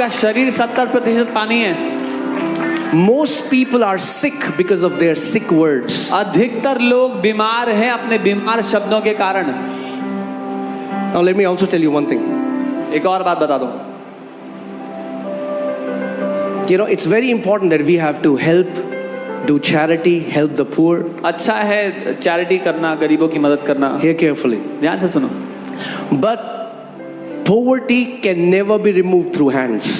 आपका शरीर 70% पानी है। Most people are sick because of their sick words. अधिकतर लोग बीमार हैं अपने बीमार शब्दों के कारण। Now let me also tell you one thing. एक और बात बता दूं, You know, it's very important that we have to help, do charity, help the poor. अच्छा है चैरिटी करना, गरीबों की मदद करना। Hear carefully. ध्यान से सुनो। But poverty can never be removed through hands.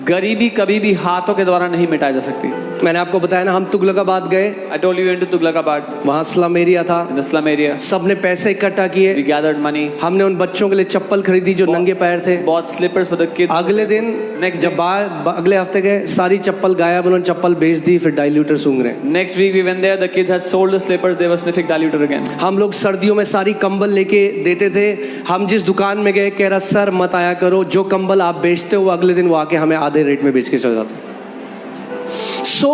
गरीबी कभी भी हाथों के द्वारा नहीं मिटाई जा सकती। मैंने आपको बताया ना, हम तुगलकाबाद गए, I told you into Tughlakabad, वहाँ स्लम एरिया था, in the slum area. सबने पैसे इकट्ठा We किए, gathered money, हमने उन बच्चों के लिए चप्पल खरीदी जो नंगे पैर थे। bought slippers for the kids. अगले दिन Next जब अगले हफ्ते गए, सारी चप्पल गायब, उन्होंने चप्पल बेच दी, फिर डाइल्यूटर सूंघ रहे। Next week we went there, the kids had sold the slippers, they were sniffing diluter again. हम लोग सर्दियों में सारी कंबल लेके देते थे, हम जिस दुकान में गए कह रहा सर मत आया करो, जो कंबल आप बेचते हो अगले दिन वो आके हमें आधे रेट में बेच के चल जाते। सो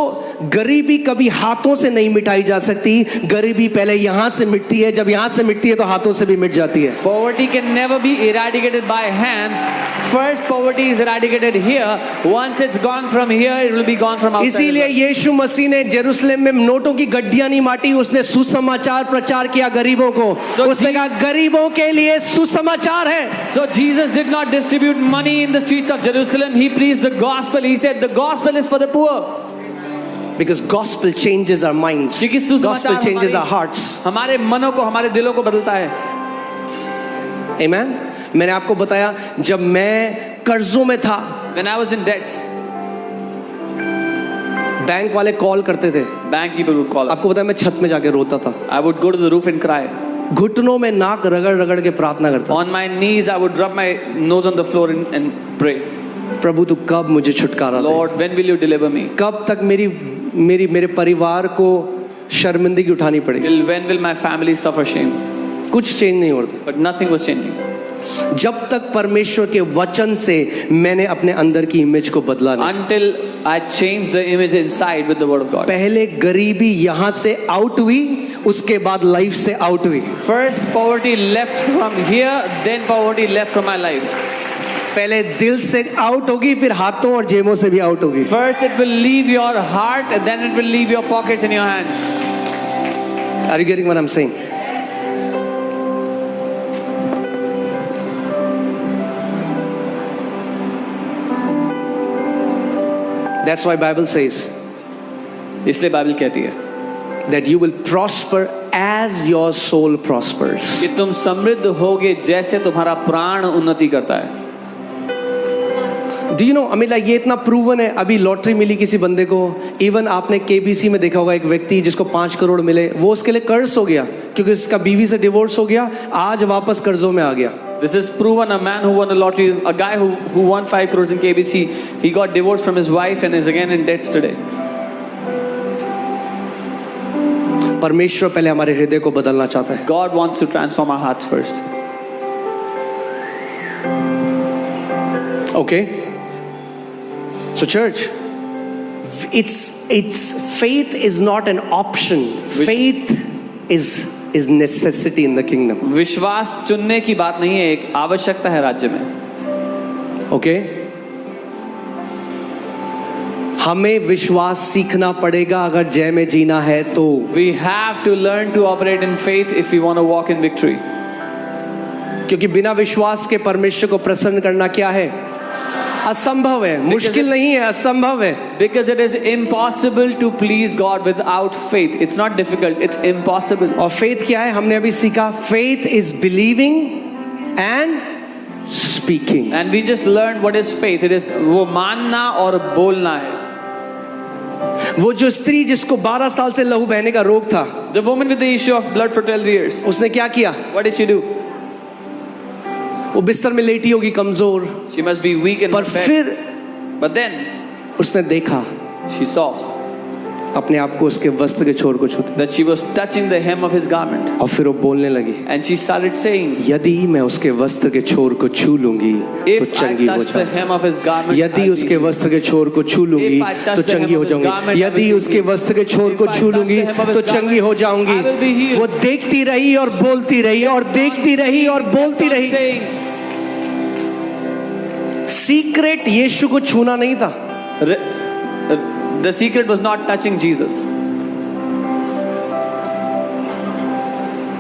गरीबी कभी हाथों से नहीं मिटाई जा सकती, गरीबी पहले यहां से मिटती है, जब यहां से मिटती है तो हाथों से भी मिट जाती है। Poverty can never be eradicated by hands. First poverty is eradicated here. Once it's gone from here, it will be gone from outside. इसीलिए यीशु मसीह ने जेरूसलम में नोटों की गड्डियां नहीं बांटी, उसने सुसमाचार प्रचार किया गरीबों को। उसने कहा गरीबों के लिए सुसमाचार है। So Jesus did not distribute money in the streets of Jerusalem. He preached the gospel. He said the gospel is for the poor. Because gospel changes our minds. क्योंकि सुसमाचार Gospel changes our hearts. हमारे मनों को, हमारे दिलों को बदलता है। Amen. मैंने आपको बताया जब मैं कर्जों में था, When I was in debts, bank वाले कॉल करते थे, bank people would call us. आपको बताया मैं छत में जाके रोता था, I would go to the roof and cry. घुटनों में नाक रगड़ रगड़ के प्रार्थना करता था। On my knees, I would rub my nose on the floor and pray. प्रभु तू कब मुझे छुटकारा दे, Lord, when will you deliver me? कब तक मेरे परिवार को शर्मिंदगी उठानी पड़ेगी। Till when will my family suffer shame? कुछ चेंज नहीं हो रहा But nothing was changing. था जब तक परमेश्वर के वचन से मैंने अपने अंदर की इमेज को बदला नहीं। Until I changed the image inside with the word of God. पहले गरीबी यहाँ से आउट हुई, उसके बाद लाइफ से आउट हुई। First poverty left from here, then poverty left from my life. पहले दिल से आउट होगी, फिर हाथों और जेबों से भी आउट होगी। First it will leave your heart, and then it will leave your pockets and your hands. Are you getting what I'm saying? That's why Bible says इसलिए बाइबल कहती है that you will prosper as your soul prospers. कि तुम समृद्ध होगे जैसे तुम्हारा प्राण उन्नति करता है। Do you know, I mean, like ये इतना प्रूवन है। अभी लॉटरी मिली किसी बंदे को, इवन आपने केबीसी में देखा होगा एक व्यक्ति जिसको 5 करोड़ मिले, वो उसके लिए कर्ज हो गया क्योंकि उसका बीवी से डिवोर्स हो गया, आज वापस कर्जों में आ गया। This is proven. A man who won a lottery, a guy who won 5 crores in KBC, he got divorced from his wife and is again in debts today. परमेश्वर पहले हमारे हृदय को बदलना चाहता है। God wants to transform our hearts first. Okay? So church, it's faith is not an option. Faith is necessity in the kingdom. विश्वास चुनने की बात नहीं है, एक आवश्यकता है राज्य में। Okay? हमें विश्वास सीखना पड़ेगा अगर जय में जीना है तो। We have to learn to operate in faith if we want to walk in victory. क्योंकि बिना विश्वास के परमेश्वर को प्रसन्न करना क्या है? असंभव है, मुश्किल नहीं है, असंभव है। Because it is impossible to please God without faith. It's not difficult, it's impossible. और फेथ क्या है? हमने अभी सीखा, faith is believing and speaking. And we just learned what is faith. It is वो मानना और बोलना है। वो जो स्त्री जिसको 12 साल से लहू बहने का रोग था, The woman with the issue of blood for 12 years. उसने क्या किया? What did she do? वो बिस्तर में लेटी होगी कमजोर, She must be weak in पर her bed. फिर But then उसने देखा she saw अपने आप को उसके वस्त्र के छोर को छूते, that she was touching the hem of his garment. और फिर वो बोलने लगी, And she started saying, यदि मैं उसके वस्त्र के छोर को छू लूंगी तो If I चंगी हो touch the जाऊंगी। hem of his garment, यदि I'll उसके be वस्त्र के छोर को छू लूंगी If I touch तो the hem चंगी of हो his जाऊंगी। garment, I यदि will be उसके healed. वस्त्र के छोर If को I छू touch लूंगी the hem of his तो चंगी हो garment, जाऊंगी। I will be healed. वो देखती रही और बोलती रही और देखती रही और बोलती रही। saying, सीक्रेट यीशु को छूना नहीं था. The secret was not touching Jesus.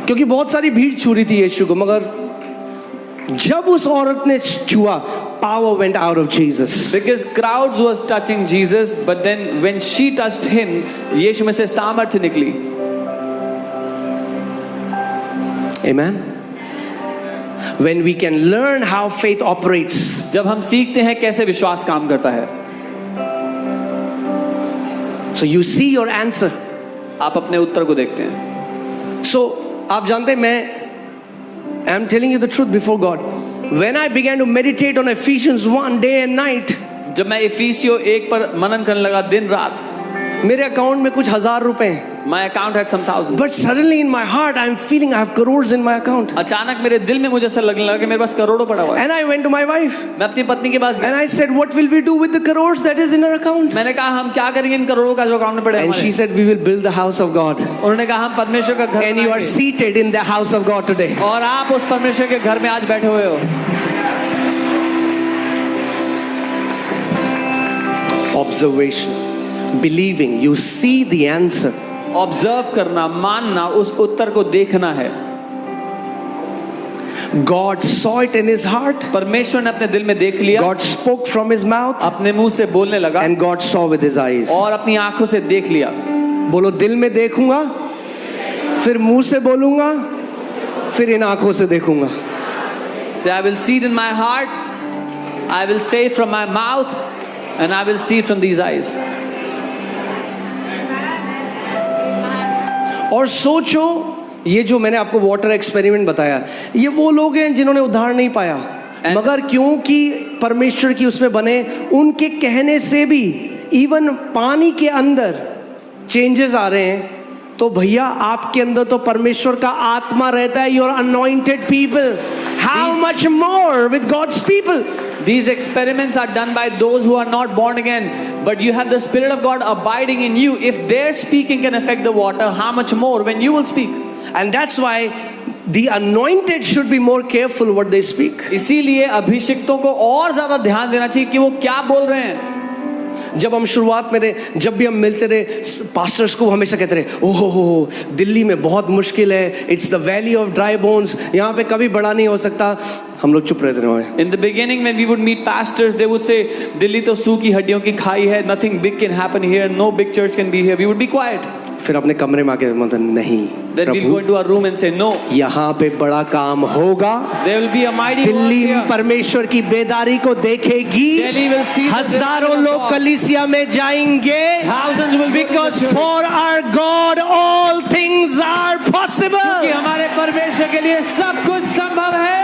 क्योंकि बहुत सारी भीड़ छू रही थी यीशु को, मगर जब उस औरत ने छुआ, power went out of Jesus. Because crowds was touching Jesus, but then when she touched him, यीशु में से सामर्थ्य निकली. Amen. When we can learn how faith operates, जब हम सीखते हैं कैसे विश्वास काम करता है, so you see your answer. आप अपने उत्तर को देखते हैं. So आप जानते हैं, मैं I'm telling you the truth before God. When I began to meditate on Ephesians 1 day and night, जब मैं इफिसियों 1 पर मनन करने लगा दिन रात, मेरे अकाउंट में कुछ 1000 रुपए हैं. my account had some thousands. But suddenly in my heart I'm feeling I have crores in my account. अचानक मेरे दिल में मुझे ऐसा लगने लगा कि मेरे पास करोड़ों पड़ा हुआ है. And I went to my wife मैं अपनी पत्नी के पास गया. and I said, what will we do with the crores that is in our account? मैंने कहा हम क्या करेंगे इन करोड़ों का जो अकाउंट में पड़े हैं And she हमारे. said, we will build the house of God. उन्होंने कहा हम परमेश्वर का घर And you are बनाएंगे. seated in the house of God today. और आप उस परमेश्वर के घर में आज बैठे हुए हो. Observation, believing, you see the answer. Observe करना, मानना, उस उत्तर को देखना है. God saw it in his heart. परमेश्वर ने अपने दिल में देख लिया. God spoke from his mouth. अपने मुंह से बोलने लगा. And God saw with his eyes. और अपनी आंखों से देख लिया. बोलो, दिल में देखूंगा, फिर मुंह से बोलूंगा, फिर इन आंखों से देखूंगा. Say, I will see it in my heart, I will say it from my mouth, and I will see it from these eyes. और सोचो, ये जो मैंने आपको वाटर एक्सपेरिमेंट बताया, ये वो लोग हैं जिन्होंने उद्धार नहीं पाया, मगर क्योंकि परमेश्वर की उसमें बने, उनके कहने से भी इवन पानी के अंदर चेंजेस आ रहे हैं. तो भैया आपके अंदर तो परमेश्वर का आत्मा रहता है. You are anointed people. How much more with God's people. These experiments are done by those who are not born again, but you have the Spirit of God abiding in you. If their speaking can affect the water, how much more when you will speak? And that's why the anointed should be more careful what they speak. इसीलिए अभिषिक्तों को और ज्यादा ध्यान देना चाहिए कि वो क्या बोल रहे हैं. जब हम शुरुआत में थे, जब भी हम मिलते रहे, पास्टर्स को हमेशा कहते रहे, ओहो दिल्ली में बहुत मुश्किल है, it's the valley of dry bones, यहाँ पे कभी बड़ा नहीं हो सकता. हम लोग चुप रहते रहे. In the beginning when we would meet pastors, they would say, Delhi तो सूखी हड्डियों की खाई है, nothing big can happen here, no big church can be here. We would be quiet. फिर अपने कमरे में आके मतलब नहीं, Then we'll go into our room and say, no, यहाँ पे बड़ा काम होगा. there will be a mighty work Delhi here. परमेश्वर की बेदारी को देखेगी. Delhi will see the हजारों deliverance of लोग God. कलीसिया में जाएंगे. Thousands will go to the Because church. for our God all things are क्योंकि possible. हमारे परमेश्वर के लिए सब कुछ संभव है.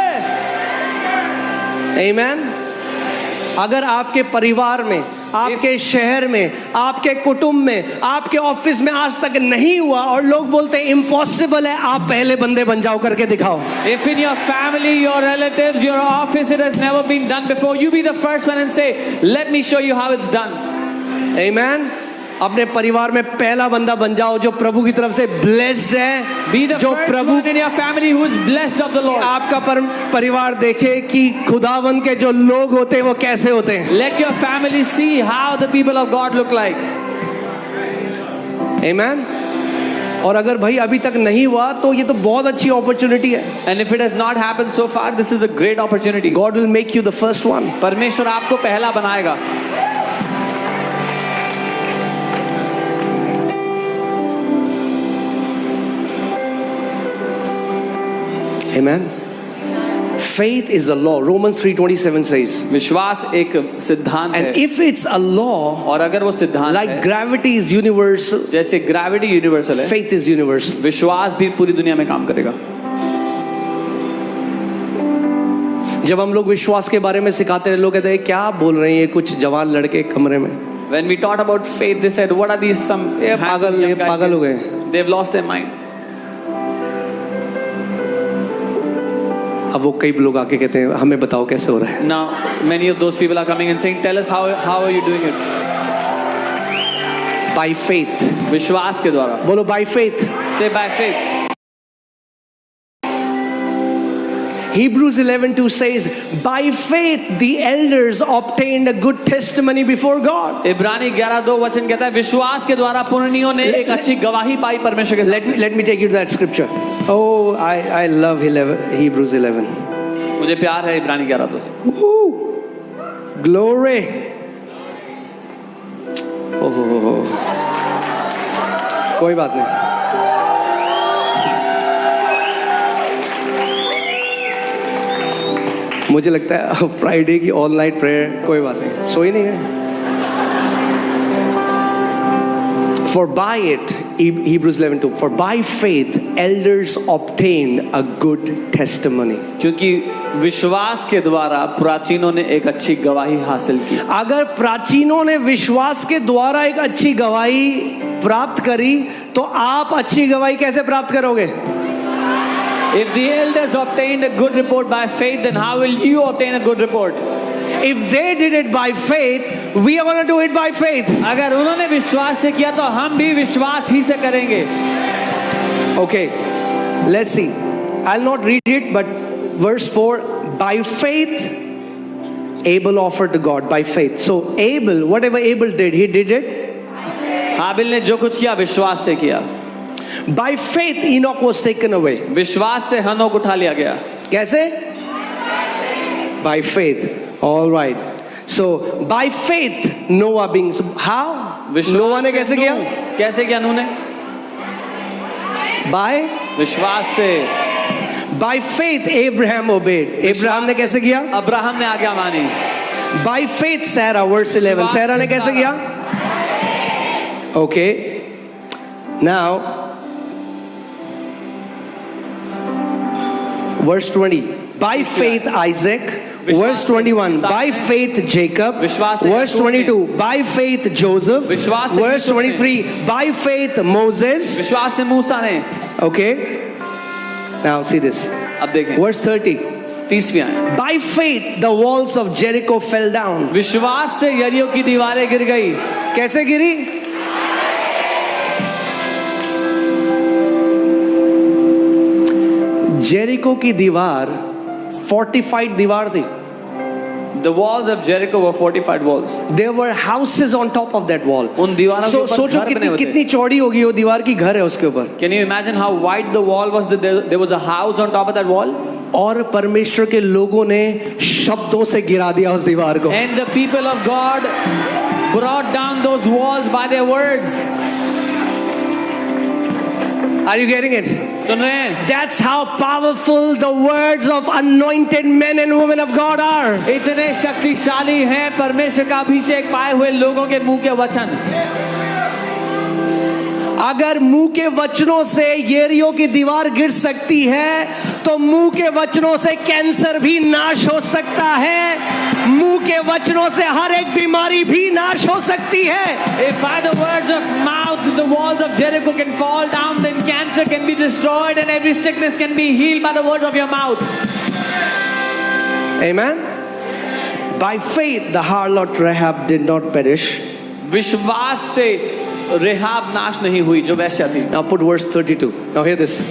Amen. अगर आपके परिवार में, आपके शहर में, आपके कुटुंब में, आपके ऑफिस में आज तक नहीं हुआ और लोग बोलते हैं इम्पॉसिबल है, आप पहले बंदे बन जाओ, करके दिखाओ. If in your family, your relatives, your office, it has never been done before, you be the first one and say, let me show you how it's done. Amen. अपने परिवार में पहला बंदा बन जाओ जो प्रभु की तरफ से ब्लेस्ड है. Be the जो first Prabhu one in your family who is blessed of the Lord. आपका परिवार देखे कि खुदावन के जो लोग होते हैं वो कैसे होते हैं. Let your family see how the people of God look like. Amen. और अगर भाई अभी तक नहीं हुआ तो ये तो बहुत अच्छी अपॉर्चुनिटी है. And if it has not happened so far, this is a great opportunity. God will make you the first one. परमेश्वर आपको पहला बनाएगा. Amen. Faith is a law. Romans 3:27 says. विश्वास एक सिद्धांत And है. if it's a law, और अगर वो सिद्धांत like है, gravity is universal, जैसे ग्रेविटी यूनिवर्सल है, faith is universal. विश्वास भी पूरी दुनिया में काम करेगा. जब हम लोग विश्वास के बारे में सिखाते हैं, लोग कहते हैं क्या बोल रहे हैं ये कुछ जवान लड़के कमरे में. When we taught about faith, they said, what are these some ये पागल हो गए. They've lost their mind. अब वो कई लोग आके कहते हैं हमें बताओ कैसे हो रहा है. Now many of those people are coming and saying, tell us how are you doing it? By faith. विश्वास के द्वारा. बोलो by faith. Say by faith. Hebrews 11:2 says, by faith the elders obtained a good testimony before God. इब्रानी 11:2 वचन कहता है विश्वास के द्वारा पुरनियों ने एक अच्छी गवाही पाई परमेश्वर के सामने। Let me take you to that scripture. Oh, I love Hebrews 11. मुझे प्यार है इब्रानी 11:2 से। Glory. Oh, कोई बात नहीं। मुझे लगता है फ्राइडे की ऑनलाइन प्रेयर, कोई बात नहीं, सोई नहीं है। For by it, Hebrews 11:2, for by faith elders obtained a good testimony. क्योंकि विश्वास के द्वारा प्राचीनों ने एक अच्छी गवाही हासिल की। अगर प्राचीनों ने विश्वास के द्वारा एक अच्छी गवाही प्राप्त करी, तो आप अच्छी गवाही कैसे प्राप्त करोगे? If the elders obtained a good report by faith, then how will you obtain a good report? If they did it by faith, we are going to do it by faith. अगर उन्होंने विश्वास से किया तो हम भी विश्वास ही से करेंगे। Okay, let's see. I'll not read it, but verse 4, by faith Abel offered to God by faith. So Abel, whatever Abel did, he did it. हाबिल ने जो कुछ किया विश्वास से किया। By faith Enoch was taken away. विश्वास से हनोक उठा लिया गया। कैसे? By faith. All right. So by faith Noah being, how? Noah ने कैसे किया? कैसे किया नूह ने? By विश्वास से। By faith Abraham obeyed. Abraham ने कैसे किया? अब्राहम ने आज्ञा मानी। By faith Sarah, verse 11. Sarah ने कैसे किया? Okay. Now verse 20. By faith Isaac. Verse 21. By faith Jacob. Verse 22. By faith Joseph. Verse 23. By faith Moses. विश्वास से मूसा ने। Okay. Now see this. अब देखें। Verse 30. 30वीं आयत। By faith the walls of Jericho fell down. विश्वास से यरीहो की दीवारें गिर गई। कैसे गिरी? जेरिको की दीवार fortified दीवार थी। The walls of Jericho were fortified walls. There were houses on top of that wall. उन दीवारों के ऊपर सोचो घर बने हुए थे। कितनी चौड़ी होगी वो दीवार की, घर है उसके ऊपर। Can you imagine how wide the wall was? There was a house on top of that wall. और परमेश्वर के लोगों ने शब्दों से गिरा दिया उस दीवार को। And the people of God brought down those walls by their words. Are you getting it? सुन रहे हैं? That's how powerful the words of anointed men and women of God are. इतने शक्तिशाली हैं परमेश्वर का अभिषेक पाए हुए लोगों के मुंह के वचन। अगर मुंह के वचनों से यरीहो की दीवार गिर सकती है, तो मुंह के वचनों से कैंसर भी नाश हो सकता है। मुंह के वचनों से हर एक बीमारी भी नाश हो सकती है। If by the words of mouth the walls of Jericho can fall down, then cancer can be destroyed and every sickness can be healed by the words of your mouth. Amen. By faith the harlot Rahab did not perish. विश्वास से rehab नाश नहीं हुई जो वैश्या थी। Now put verse 32. Now hear this.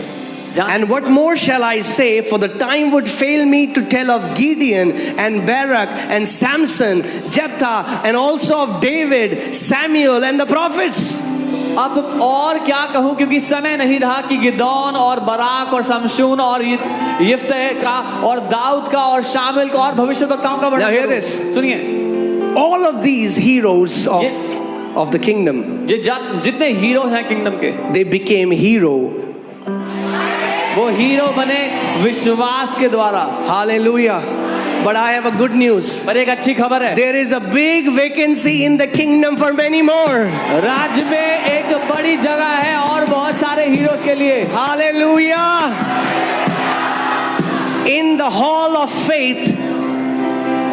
And what more shall I say, for the time would fail me to tell of Gideon and Barak and Samson, Jephthah, and also of David, Samuel and the prophets. अब और क्या कहूँ, क्योंकि समय नहीं रहा कि गिदोन और बराक और शमशून और यिफ्तह का और दाऊद का और शामिल का और भविष्यवक्ताओं का वर्णन करूं। सुनिए, all of these heroes of the kingdom, जितने हीरो हैं किंगडम के, they became hero, वो हीरो बने विश्वास के द्वारा। Hallelujah. But I have a good news. पर एक अच्छी खबर है, there is a big vacancy in the kingdom for many more. राज्य में एक बड़ी जगह है और बहुत सारे हीरोज के लिए। Hallelujah. In the hall of faith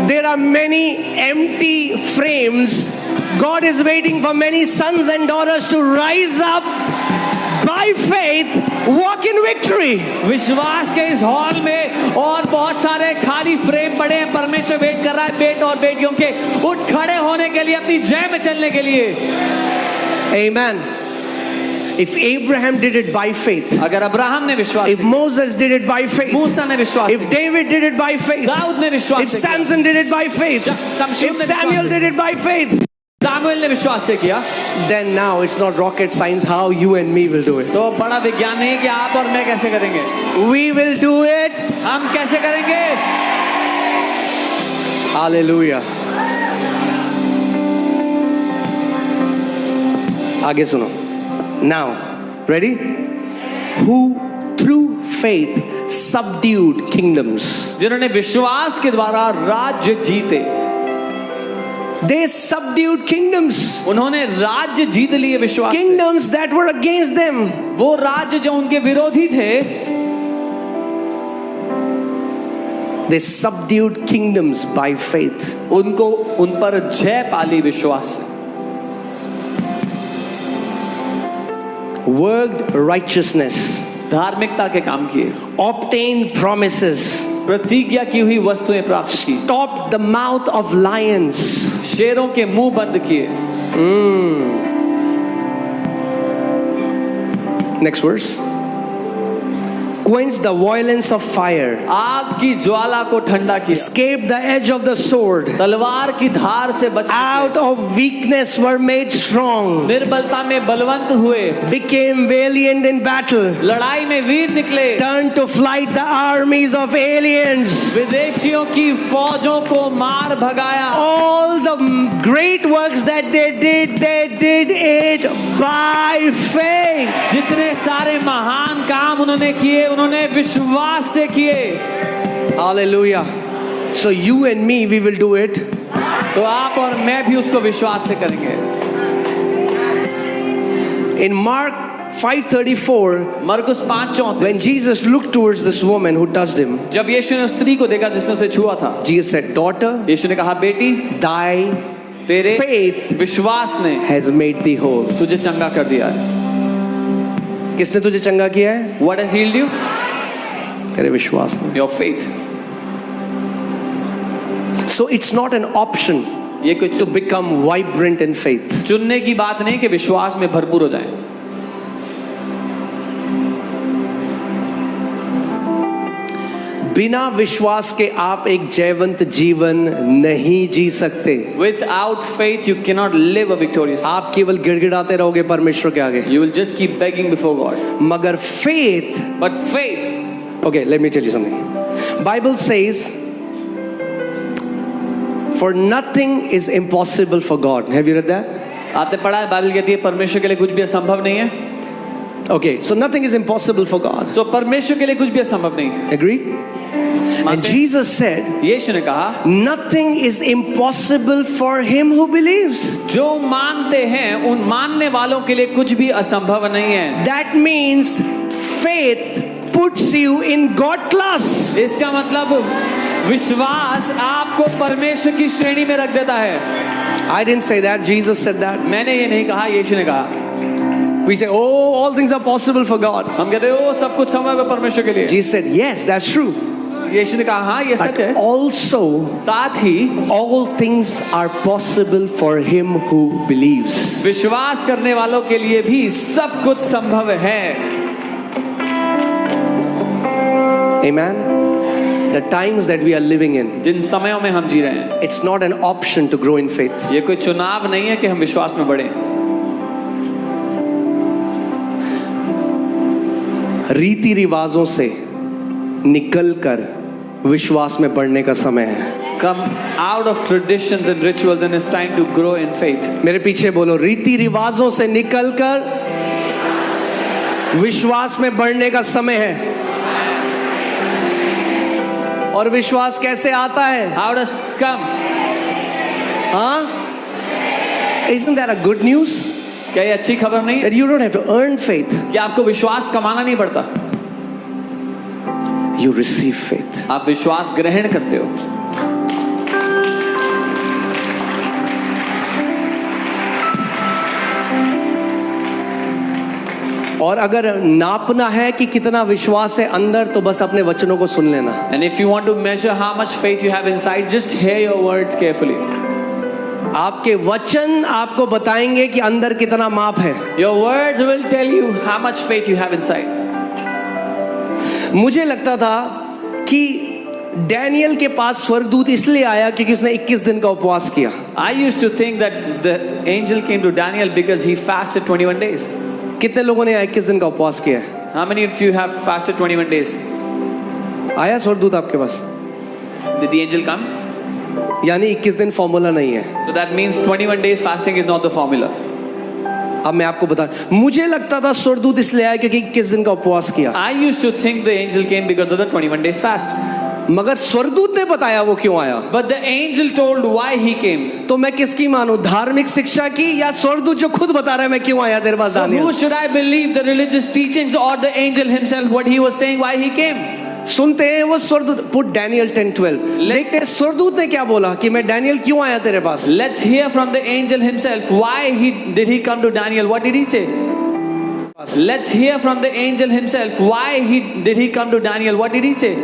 there are many empty frames. God is waiting for many sons and daughters to rise up by faith, walk in victory. विश्वास के इस हॉल में और बहुत सारे खाली फ्रेम पड़े हैं। परमेश्वर वेट कर रहा है बेटे और बेटियों के उठ खड़े होने के लिए, अपनी जय में चलने के लिए। Amen. If Abraham did it by faith, अगर अब्राहम ने विश्वास if Moses did it by faith, मूसा ने विश्वास if David did it by faith, Dawood ने विश्वास if से किया, Samson did it by faith, शमशून if ने Samuel विश्वास did it by faith, Samuel ने विश्वास से किया, then now it's not rocket science how you and me will do it. तो बड़ा विज्ञान नहीं है कि आप और मैं कैसे करेंगे, We will do it. हम कैसे करेंगे. Hallelujah. आगे सुनो. Now, ready? Who through faith subdued kingdoms. जिन्होंने विश्वास के द्वारा राज्य जीते. They subdued kingdoms. उन्होंने राज्य जीत लिए विश्वास से. Kingdoms that were against them. वो राज्य जो उनके विरोधी थे, They subdued kingdoms by faith. उनको उन पर जय पाली विश्वास से. Worked righteousness. धार्मिकता के काम किए, Obtained promises. प्रतिज्ञा की हुई वस्तुएं प्राप्त की, Stopped the mouth of lions. शेरों के मुंह बंद किए. Next verse. Quenched the violence of fire. आग की ज्वाला को ठंडा किया, Escaped the edge of the sword. तलवार की धार से बच Out of weakness were made strong. निर्बलता में बलवंत हुए, Became valiant in battle. लड़ाई में वीर निकले, Turned to flight the armies of aliens. विदेशियों की फौजों को मार भगाया. All the great works that they did it by faith. जितने सारे महान काम उन्होंने किए, उन्होंने विश्वास से किए. Hallelujah. So you and me, we will do it. तो आप और मैं भी उसको विश्वास से करेंगे. In Mark 5:34, मरकुस 5:34, when Jesus looked towards this woman who touched him, जब यीशु ने स्त्री को देखा जिसने उसे छुआ था, Jesus said, "Daughter, यीशु ने कहा, बेटी, thy तेरे faith विश्वास ने has made thee whole." तुझे चंगा कर दिया है. किसने तुझे चंगा किया है? What has healed you? तेरे विश्वास ने. Your faith. So it's not an option ये कोई to become vibrant in faith. चुनने की बात नहीं कि विश्वास में भरपूर हो जाए. बिना विश्वास के आप एक जयवंत जीवन नहीं जी सकते. Without faith, you cannot live a victorious. आप केवल गिड़गिड़ाते रहोगे परमेश्वर के आगे. You will just keep begging before God. मगर faith, But faith, okay, let me tell you something. Bible says, for nothing is impossible for God. Have you read that? आपने पढ़ा है, बाइबल कहती है परमेश्वर के लिए कुछ भी असंभव नहीं है. Okay, so nothing is impossible for God. So परमेश्वर के लिए कुछ भी असंभव नहीं है. Agree? And Jesus said, यीशु ने कहा, nothing is impossible for him who believes. जो मानते हैं उन मानने वालों के लिए कुछ भी असंभव नहीं है. That means faith puts you in God class. इसका मतलब विश्वास आपको परमेश्वर की श्रेणी में रख देता है. I didn't say that, Jesus said that. मैंने ये नहीं कहा, यीशु ने कहा. We say, oh, all things are possible for God. हम कहते हैं, ओ सब कुछ संभव है परमेश्वर के लिए. Jesus said, yes, that's true. यीशु ने कहा, हाँ ये सच But है. also, साथ ही all things are possible for him who believes. विश्वास करने वालों के लिए भी सब कुछ संभव है. Amen. The times that we are living in, जिन समयों में हम जी रहे हैं, it's not an option to grow in faith. ये कोई चुनाव नहीं है कि हम विश्वास में बढ़े. रीति रिवाजों से निकलकर विश्वास में बढ़ने का समय है. Come out of traditions and rituals and it's time to grow in faith. मेरे पीछे बोलो, रीति रिवाजों से निकलकर विश्वास में बढ़ने का समय है. और विश्वास कैसे आता है? How does it come? हाँ? Isn't that a good news? क्या ये अच्छी खबर नहीं है That you don't have to earn faith. कि आपको विश्वास कमाना नहीं पड़ता? You receive faith. आप विश्वास ग्रहण करते हो. और अगर नापना है कि कितना विश्वास है अंदर, तो बस अपने वचनों को सुन लेना. And if you want to measure how much faith you have inside, just hear your words carefully. आपके वचन आपको बताएंगे कि अंदर कितना माप है। Your words will tell you how much faith you have inside. मुझे लगता था कि डैनियल के पास स्वर्गदूत इसलिए आया क्योंकि उसने 21 दिन का उपवास किया। I used to think that the angel came to Daniel because he fasted 21 days. कितने लोगों ने 21 दिन का उपवास किया है? How many of you have fasted 21 days? आया स्वर्गदूत आपके पास? Did the angel come? यानी 21 दिन फॉर्मूला नहीं है। So that means 21 days fasting is not the formula. अब मैं आपको बता, मुझे लगता था स्वर्गदूत इसलिए आया क्योंकि 21 दिन का उपवास किया, I used to think the angel came because of the 21 days fast. मगर स्वर्गदूत ने बताया वो क्यों आया। But the angel told why he came. तो मैं किसकी मानूं, धार्मिक शिक्षा की या स्वर्गदूत जो खुद बता रहा है मैं क्यों आया तेरे पास? So Daniel, who should I believe, the religious teachings or the angel himself, what he was saying, why he came? सुनते हैं वो स्वर्गदूत, पुट डैनियल 10:12, देखते हैं स्वर्गदूत ने क्या बोला कि मैं डैनियल क्यों आया तेरे पास। Let's hear from the angel himself. Why did he come to Daniel? What did he say? Let's hear from the angel himself. Why did he come to Daniel? What did he say?